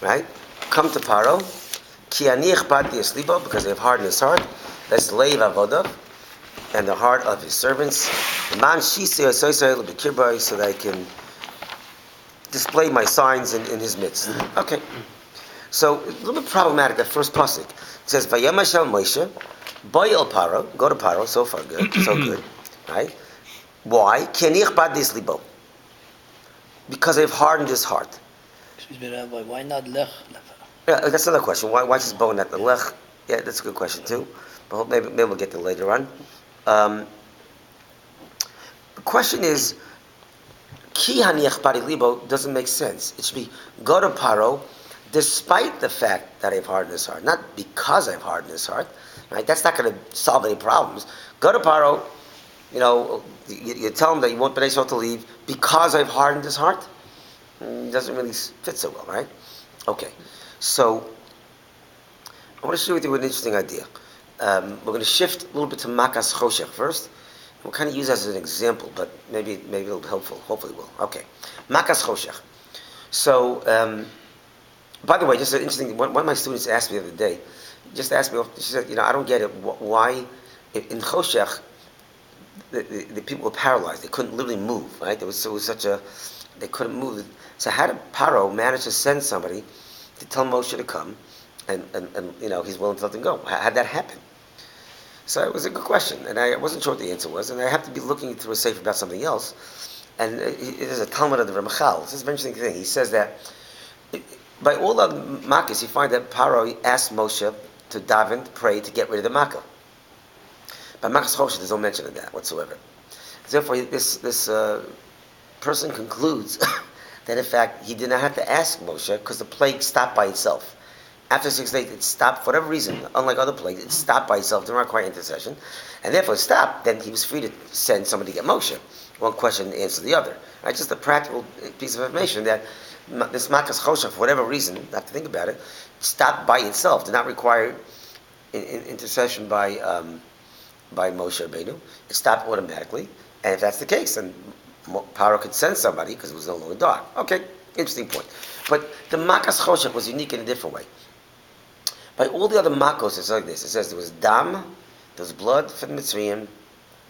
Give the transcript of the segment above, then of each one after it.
right? Come to Paro, ki ani ichpati eslibo, because they have hardened his heart. That's leiv avodav, and the heart of his servants. Man shisei soisei lebekirbai, so that I can display my signs in his midst. Okay. So, a little bit problematic, that first pasuk. It says, Vayamashal Moshe, Boy el Paro, go to Paro, so far good, so good, right? Why? Kenich badis libo. Because they've hardened his heart. Excuse me, Rabbi, why not lech? Yeah, that's another question. Why just Bo not the lech? Yeah, that's a good question too. But maybe we'll get to later on. The question is, Ki haniach badi libo doesn't make sense. It should be, go to Paro, despite the fact that I've hardened his heart, not because I've hardened his heart, right? That's not going to solve any problems. Go to Paro, you tell him that you want Bnei Yisrael to leave because I've hardened his heart. It doesn't really fit so well, right? Okay, so I want to share with you an interesting idea. We're going to shift a little bit to Makas Choshech first. We'll kind of use that as an example, but maybe it'll be helpful. Hopefully it will. Okay, Makas Choshech. So, by the way, just an interesting. One of my students asked me the other day. Just asked me. She said, I don't get it. Why in Choshech the people were paralyzed? They couldn't literally move. Right? It was such a. They couldn't move. So how did Paro manage to send somebody to tell Moshe to come, and he's willing to let them go? How'd that happen? So it was a good question, and I wasn't sure what the answer was, and I have to be looking through a sefer about something else. And it is a Talmud of the Ramachal. This is a very interesting thing. He says that by all the Makkahs, you find that Paro asked Moshe to daven, to pray, to get rid of the Makkah. By Makkah's Choshech, there's no mention of that whatsoever. Therefore, this person concludes that in fact he did not have to ask Moshe because the plague stopped by itself. After 6 days, it stopped for whatever reason. Unlike other plagues, it stopped by itself. Didn't require intercession, and therefore it stopped. Then he was free to send somebody to get Moshe. One question answers the other. Right? Just a practical piece of information that this Makas Choshech, for whatever reason, not to think about it, stopped by itself. Did not require intercession by Moshe Rabbeinu. It stopped automatically. And if that's the case, then Paro could send somebody because it was no longer dark. Okay, interesting point. But the Makas Choshech was unique in a different way. By all the other Makos, it's like this. It says there was Dam, there was blood for the Mitzrayim,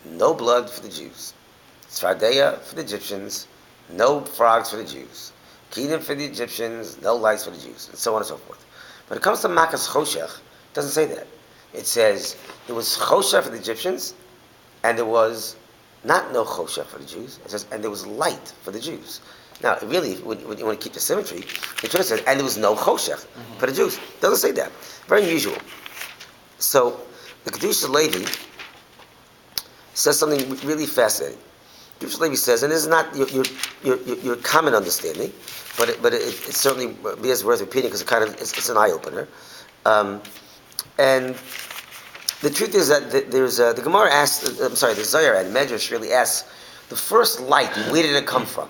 no blood for the Jews. Tzvardeya for the Egyptians, no frogs for the Jews. Kedim for the Egyptians, no lights for the Jews, and so on and so forth. When it comes to Makas Choshech, it doesn't say that. It says there was Choshech for the Egyptians, and there was not no Choshech for the Jews. It says, and there was light for the Jews. Now, really, when you want to keep the symmetry, it should have said, and there was no Choshech for the Jews. It doesn't say that. Very unusual. So, the Kedusha Levi says something really fascinating. Kedusha Levi says, and this is not your common understanding, but it certainly is worth repeating because it's an eye opener. And the truth is that the Gemara asks, the Zohar and Medrash really asks, the first light, where did it come from?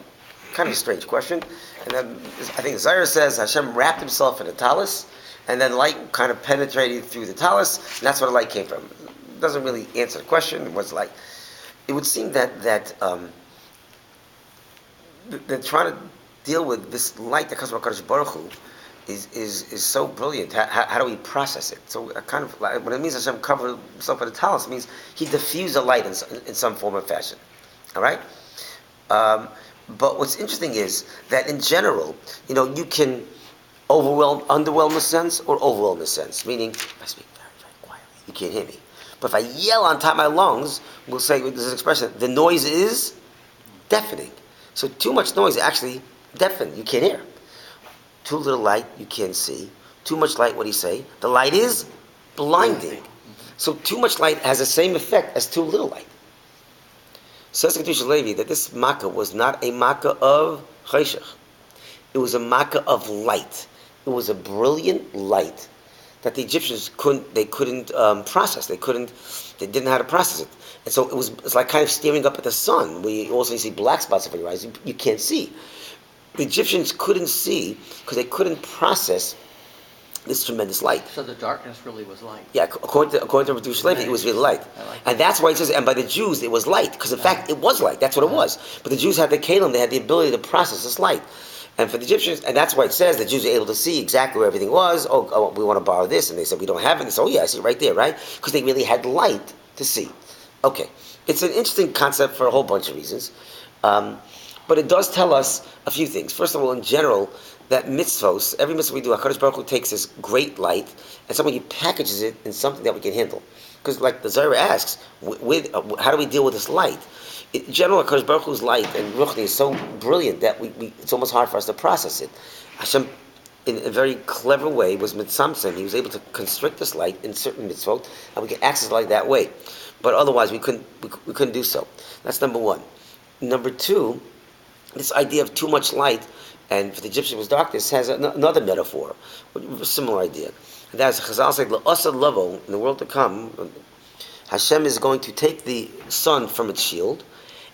Kind of a strange question. And then I think the Zohar says Hashem wrapped himself in a talus, and then light kind of penetrated through the talus, and that's where the light came from. It doesn't really answer the question. What's light? It would seem that they're trying to deal with this light that comes from HaKadosh Baruch Hu is so brilliant. How do we process it? So kind of when it means Hashem covered himself with a talus, it means he diffused the light in some form or fashion. All right. But what's interesting is that in general, you can underwhelm a sense or overwhelm a sense. Meaning, if I speak very, very quietly, you can't hear me. But if I yell on top of my lungs, we'll say with this expression, the noise is deafening. So too much noise actually deafens. You can't hear. Too little light, you can't see. Too much light, what do you say? The light is blinding. So too much light has the same effect as too little light. Says the Kedusha Levi that this makkah was not a makkah of chayshach. It was a makkah of light. It was a brilliant light that the Egyptians couldn't process. They didn't know how to process it. And so it's like kind of staring up at the sun. We also see black spots over your eyes. You can't see. The Egyptians couldn't see because they couldn't process this tremendous light. So the darkness really was light. Yeah, according to Kedusha Levi, it was really light. And that's why it says, and by the Jews it was light, because in fact it was light, that's what it was. But the Jews had the kalim, they had the ability to process this light. And for the Egyptians, and that's why it says the Jews are able to see exactly where everything was. Oh, we want to borrow this, and they said we don't have it. And so, oh yeah, I see it right there, right? Because they really had light to see. Okay, it's an interesting concept for a whole bunch of reasons, but it does tell us a few things. First of all, in general, that mitzvos, every mitzvah we do, HaKadosh Baruch Hu takes this great light, and someone he packages it in something that we can handle. Because, like the Zohar asks, how do we deal with this light? In general, HaKadosh Baruch Hu's light and Ruchni is so brilliant that it's almost hard for us to process it. Hashem, in a very clever way, was mitzamtzem. He was able to constrict this light in certain mitzvot, and we can access light that way. But otherwise, we couldn't do so. That's number one. Number two, this idea of too much light, and for the Egyptian was darkness, has another metaphor, a similar idea. And that is, Chazal said, "La'asad lavo," in the world to come, Hashem is going to take the sun from its shield,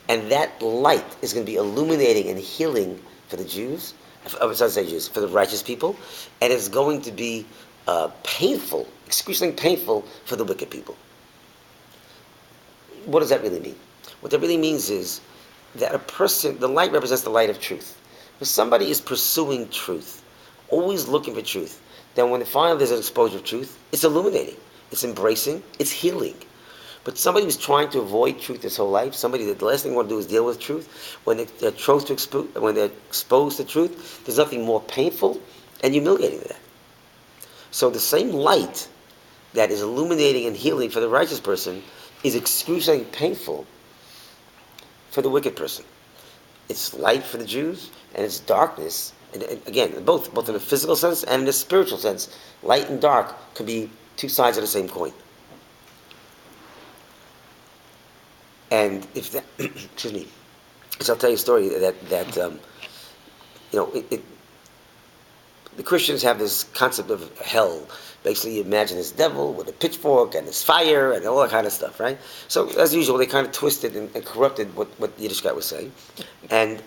and that light is going to be illuminating and healing for the Jews, for the righteous people, and it's going to be painful, excruciatingly painful for the wicked people. What does that really mean? What that really means is that a person, the light represents the light of truth. If somebody is pursuing truth, always looking for truth, then when finally there's an exposure of truth, it's illuminating, it's embracing, it's healing. But somebody who's trying to avoid truth his whole life, somebody that the last thing they want to do is deal with truth, when they're exposed to truth, there's nothing more painful and humiliating than that. So the same light that is illuminating and healing for the righteous person is excruciatingly painful for the wicked person. It's light for the Jews, and it's darkness. And again, both in a physical sense and in a spiritual sense, light and dark can be two sides of the same coin. And if that, excuse me, so I'll tell you a story that the Christians have this concept of hell. Basically, you imagine this devil with a pitchfork and this fire and all that kind of stuff, right? So, as usual, they kind of twisted and corrupted what Yiddishkeit was saying. And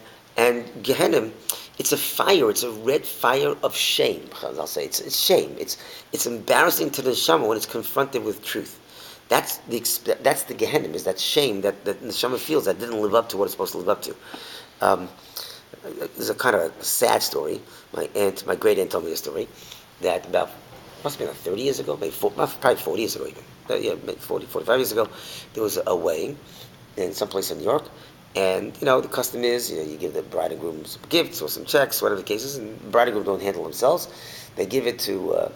Gehenna, it's a fire. It's a red fire of shame. I'll say it's shame. It's embarrassing to the neshama when it's confronted with truth. That's the Gehenna, is that shame that the neshama feels that didn't live up to what it's supposed to live up to. There's a kind of a sad story. My great aunt told me a story that about, must have been 30 years ago, probably 40 years ago even. Maybe 45 years ago, there was a wedding in some place in New York, and the custom is, you give the bride and groom some gifts or some checks, whatever the case is, and the bride and groom don't handle themselves. They give it to,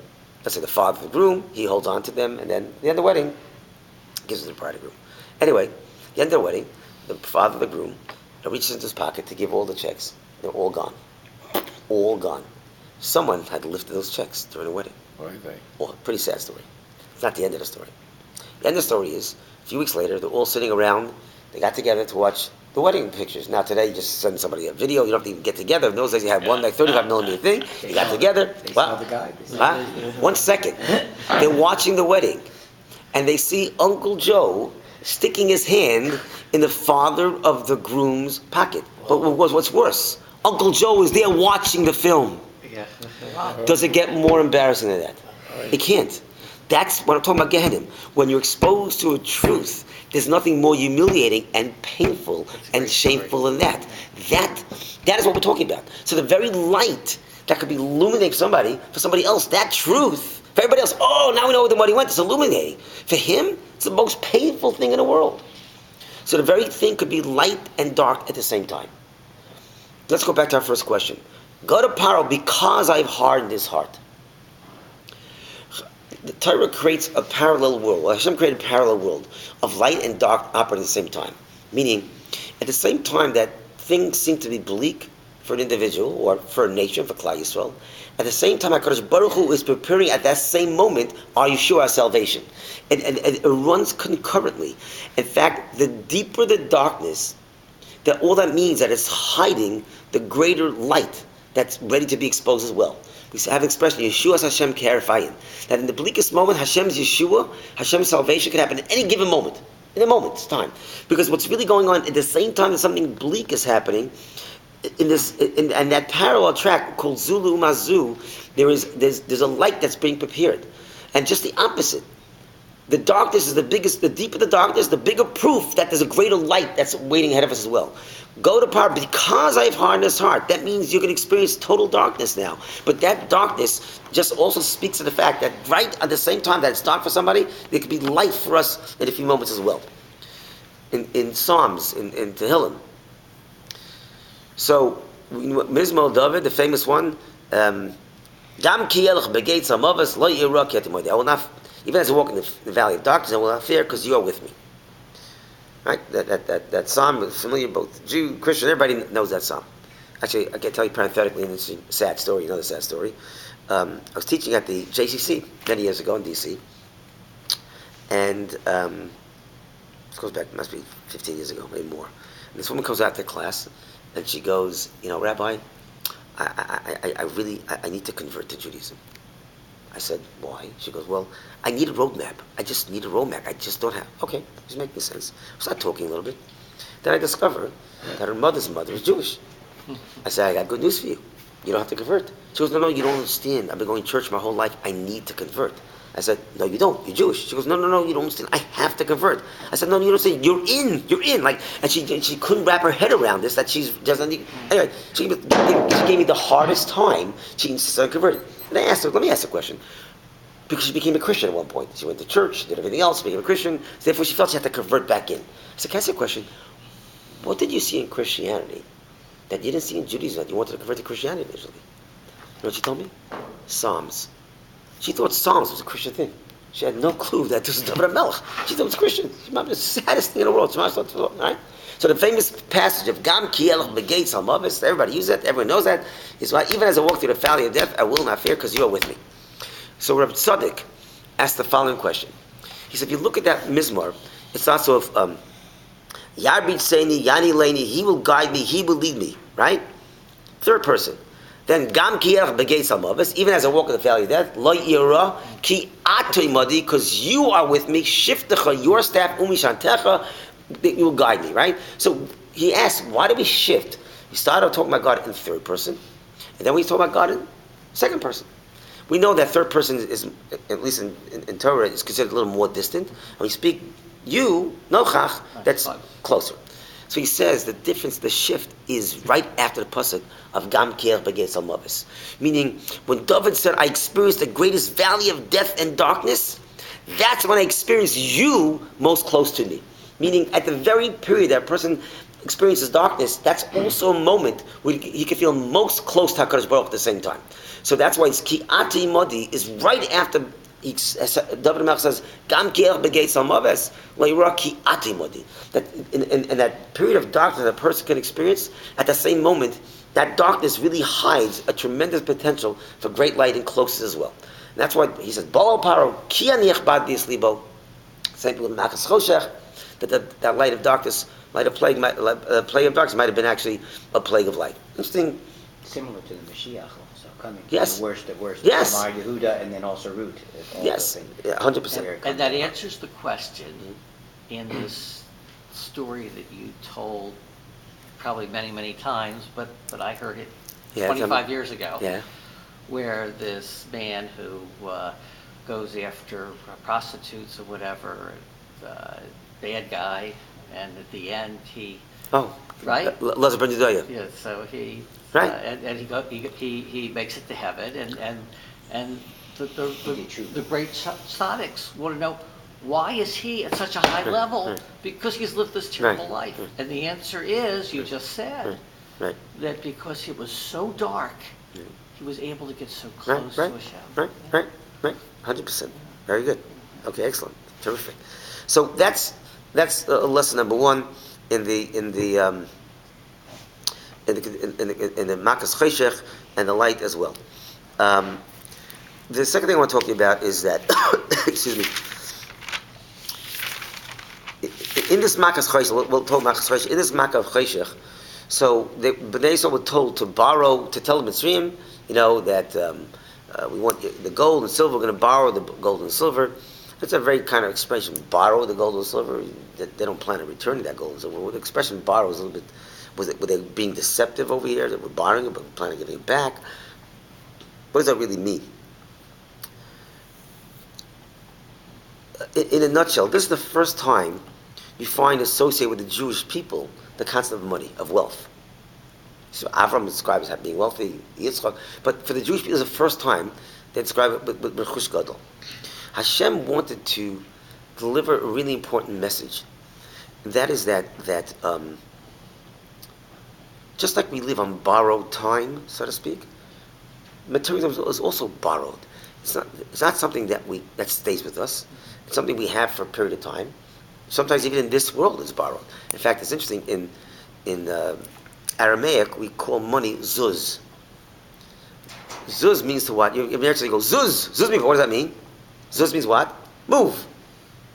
let's say, the father of the groom. He holds on to them, and then at the end of the wedding, gives it to the bride and groom. Anyway, at the end of the wedding, the father of the groom reaches into his pocket to give all the checks. They're all gone. All gone. Someone had lifted those checks during the wedding. Oh, pretty sad story. It's not the end of the story. The end of the story is, a few weeks later, they're all sitting around. They got together to watch the wedding pictures. Now today, you just send somebody a video. You don't have to even get together. In those days, you had one 35 millimeter thing. You got together. They saw the guy. 1 second. They're watching the wedding, and they see Uncle Joe sticking his hand in the father of the groom's pocket. But what's worse, Uncle Joe is there watching the film. Yeah. Does it get more embarrassing than that? It can't. That's what I'm talking about, Gehenna. When you're exposed to a truth, there's nothing more humiliating and painful and shameful than that. That is what we're talking about. So the very light that could be illuminating somebody, for somebody else, that truth, for everybody else, oh, now we know where the money went, it's illuminating. For him, it's the most painful thing in the world. So the very thing could be light and dark at the same time. Let's go back to our first question. Go to Paro because I've hardened his heart. The Torah creates a parallel world. Well, Hashem created a parallel world of light and dark operating at the same time. Meaning, at the same time that things seem to be bleak for an individual or for a nation, for Klal Yisrael, at the same time, HaKadosh Baruch Hu is preparing at that same moment our Yeshua, our salvation. And it runs concurrently. In fact, the deeper the darkness, that all that means that it's hiding the greater light that's ready to be exposed as well. We have an expression, Yeshua's Hashem Ke'erifayin, that in the bleakest moment, Hashem's Yeshua, Hashem's salvation can happen at any given moment. In a moment's time. Because what's really going on at the same time that something bleak is happening, in that parallel track called Zulu Mazu, there's a light that's being prepared. And just the opposite. The darkness is the deeper the darkness, the bigger proof that there's a greater light that's waiting ahead of us as well. Go to Paro because I have hardness heart. That means you can experience total darkness now. But that darkness just also speaks to the fact that right at the same time that it's dark for somebody, there could be light for us in a few moments as well. In Psalms, in Tehillim. So, Mizmor David, the famous one, Gam ki elch begates hamavas lo yira ki atim odei. I will not, even as I walk in the valley of darkness, I will not fear because you are with me. Right? That psalm is familiar, both Jew, Christian, everybody knows that psalm. Actually, I can tell you parenthetically an interesting, sad story, another sad story. I was teaching at the JCC many years ago in DC, and this goes back, must be 15 years ago, maybe more. And this woman comes out to class, and she goes, Rabbi, I need to convert to Judaism. I said, why? She goes, well, I need a roadmap. I just need a roadmap. I just don't have. Okay, it's making sense. We start talking a little bit. Then I discover that her mother's mother is Jewish. I said, I got good news for you. You don't have to convert. She goes, no, you don't understand. I've been going to church my whole life. I need to convert. I said, no, you don't. You're Jewish. She goes, no, you don't understand. I have to convert. I said, no, you don't understand. You're in. Like, and she couldn't wrap her head around this, that she's doesn't need. Anyway, she gave me the hardest time. She insisted on converting. And I asked her, let me ask a question. Because she became a Christian at one point. She went to church, did everything else, became a Christian. So therefore, she felt she had to convert back in. I said, can I ask you a question? What did you see in Christianity that you didn't see in Judaism that you wanted to convert to Christianity initially? You know what she told me? Psalms. She thought Psalms was a Christian thing. She had no clue that this was David Melech. She thought it was Christian. She might be the saddest thing in the world. Right? So the famous passage of Gam ki elch begates hamavis, everybody uses that, everyone knows that, is why even as I walk through the valley of death, I will not fear because you are with me. So Rabbi Tzaddik asked the following question. He said, if you look at that Mizmor, it's also of Yarbit Seini, Yani Leini, he will guide me, he will lead me, right? Third person. Then Gam ki elch begates hamavis, even as I walk in the valley of death, Lo yira ki atoimadi, because you are with me, shiftecha, your staff, umishantecha, you will guide me, right? So he asked, why do we shift? We started talking about God in third person, and then we talk about God in second person. We know that third person is, at least in Torah, is considered a little more distant. And we speak you, nochach, that's closer. So he says the difference, the shift is right after the pasuk of Gam ki elch begates hamavis. Meaning, when David said, I experienced the greatest valley of death and darkness, that's when I experienced you most close to me. Meaning, at the very period that a person experiences darkness, that's also a moment where he can feel most close to HaKadosh Baruch at the same time. So that's why it's ki ati modi is right after David Melech says, Gam ki elch begates hamavis, le'ira ki ati modi. That in that period of darkness that a person can experience, at the same moment, that darkness really hides a tremendous potential for great light and closeness as well. And that's why he says, Balo paro ki ani echbad libo. Same thing with Makas Choshech. That light of darkness, plague of darkness might have been actually a plague of light. Interesting. Similar to the Mashiach also coming. Yes. The worst. Yes. Mar Yehuda and then also Root. Yes. 100%. And that answers the question in this story that you told probably many, many times, but I heard it 25 years ago. Yeah. Where this man who goes after prostitutes or whatever, bad guy, and at the end he right. Yeah, so he right, and he makes it to heaven, and the great tzaddiks want to know why is he at such a high level because he's lived this terrible life, and the answer is you just said that because it was so dark. He was able to get so close to Hashem. Right. 100%. Very good. Okay, excellent, terrific. So that's lesson number one in the Makas Cheshech and the light as well. The second thing I want to talk to you about is that, excuse me, in this Makas Cheshech, we'll talk Makas Cheshech. In this Makas Cheshech, so the Bnei Yisrael were told to tell the Mitzrayim, that we want the gold and silver. We're going to borrow the gold and silver. That's a very kind of expression. Borrow the gold and silver. They don't plan on returning that gold and silver. Well, the expression borrow is a little bit. Were they being deceptive over here? That we're borrowing it, but planning on giving it back. What does that really mean? In a nutshell, this is the first time you find associated with the Jewish people the concept of money, of wealth. So Avram describes as being wealthy, Yitzchak, but for the Jewish people, it's the first time they describe it with Rechush Gadol. Hashem wanted to deliver a really important message. That is that just like we live on borrowed time, so to speak, materialism is also borrowed. It's not something that stays with us. It's something we have for a period of time. Sometimes even in this world it's borrowed. In fact, it's interesting, in Aramaic we call money zuz. Zuz means to what? You actually go zuz. Zuz means, what does that mean? Zuz means what? Move.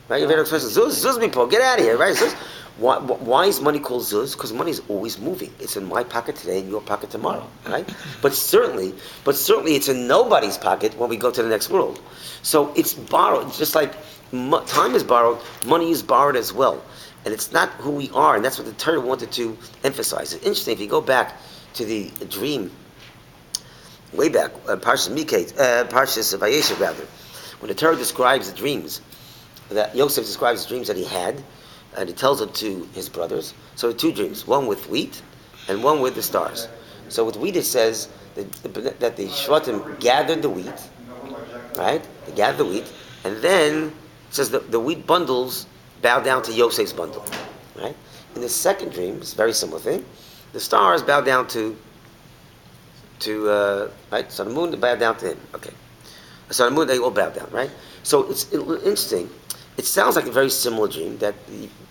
Right? You've heard the expression zuz people, get out of here, right? Zuz. Why is money called zuz? Because money is always moving. It's in my pocket today, in your pocket tomorrow, right? But certainly it's in nobody's pocket when we go to the next world. So it's borrowed, just like time is borrowed, money is borrowed as well. And it's not who we are, and that's what the Torah wanted to emphasize. It's interesting, if you go back to the dream, way back, Parashat Vayeshev rather, when the Torah describes the dreams, that Yosef describes the dreams that he had, and he tells it to his brothers. So two dreams, one with wheat and one with the stars. So with wheat it says that the Shvatim gathered the wheat, right? They gathered the wheat, and then it says the wheat bundles bow down to Yosef's bundle, right? In the second dream, it's a very similar thing. The stars bow down to right? So the moon, they bow down to him. Okay. So the moon, they all bow down, right? So it's interesting. It sounds like a very similar dream that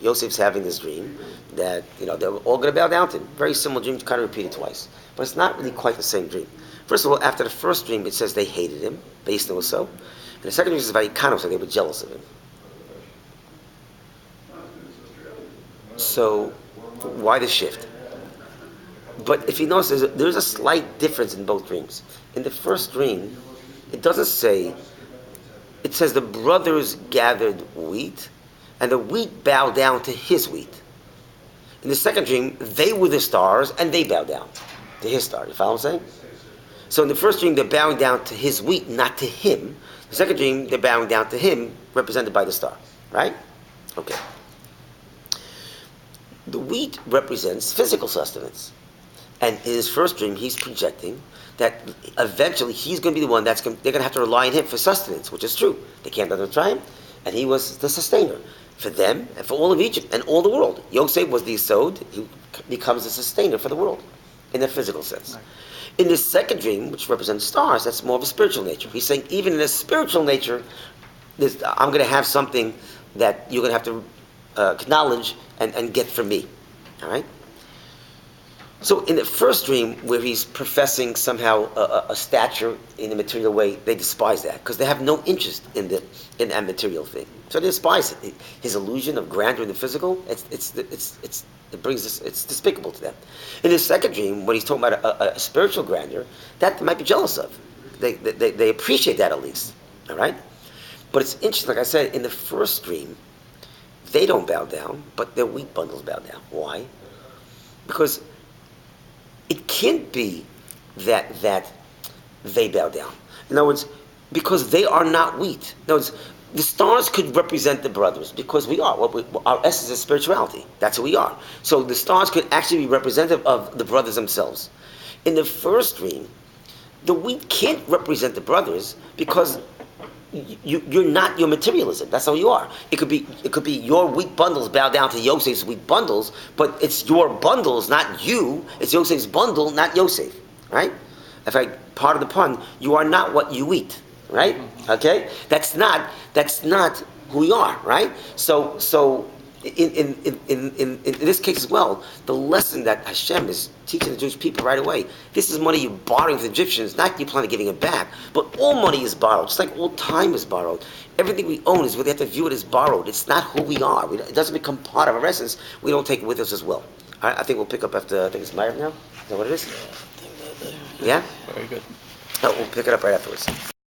Yosef's having this dream that they're all going to bow down to him. Very similar dream, kind of repeated twice, but it's not really quite the same dream. First of all, after the first dream, it says they hated him, based on so, and the second dream says Vayikanu, so they were jealous of him. So why the shift? But if you notice, there's a slight difference in both dreams. In the first dream, it doesn't say. It says the brothers gathered wheat, and the wheat bowed down to his wheat. In the second dream, they were the stars, and they bowed down to his star. You follow what I'm saying? So in the first dream, they're bowing down to his wheat, not to him. The second dream, they're bowing down to him, represented by the star. Right? Okay. The wheat represents physical sustenance. And in his first dream, he's projecting that eventually he's going to be the one they're going to have to rely on him for sustenance, which is true. They can't let him try him, and he was the sustainer for them and for all of Egypt and all the world. Yosef was the Yisod, he becomes the sustainer for the world in a physical sense. Right. In the second dream, which represents stars, that's more of a spiritual nature. He's saying even in a spiritual nature, I'm going to have something that you're going to have to acknowledge and get from me. All right? So in the first dream, where he's professing somehow a stature in a material way, they despise that because they have no interest in that material thing. So they despise it. His illusion of grandeur in the physical, it's despicable to them. In the second dream, when he's talking about a spiritual grandeur, that they might be jealous of. They appreciate that at least. All right, but it's interesting. Like I said, in the first dream, they don't bow down, but their wheat bundles bow down. Why? Because it can't be that they bow down. In other words, because they are not wheat. In other words, the stars could represent the brothers because we are. Our essence is spirituality. That's who we are. So the stars could actually be representative of the brothers themselves. In the first dream, the wheat can't represent the brothers because you're not your materialism. That's how you are. It could be your wheat bundles bow down to Yosef's wheat bundles, but it's your bundles, not you. It's Yosef's bundle, not Yosef. Right? In fact, part of the pun, you are not what you eat. Right? Okay? That's not who we are. Right? So in this case as well, the lesson that Hashem is teaching the Jewish people right away, this is money you're borrowing from the Egyptians, not you plan on giving it back, but all money is borrowed, just like all time is borrowed. Everything we own is, we have to view it as borrowed. It's not who we are. It doesn't become part of our essence. We don't take it with us as well. All right, I think we'll pick up after, I think it's Meyer now? Is that what it is? Yeah? Very good. Oh, we'll pick it up right afterwards.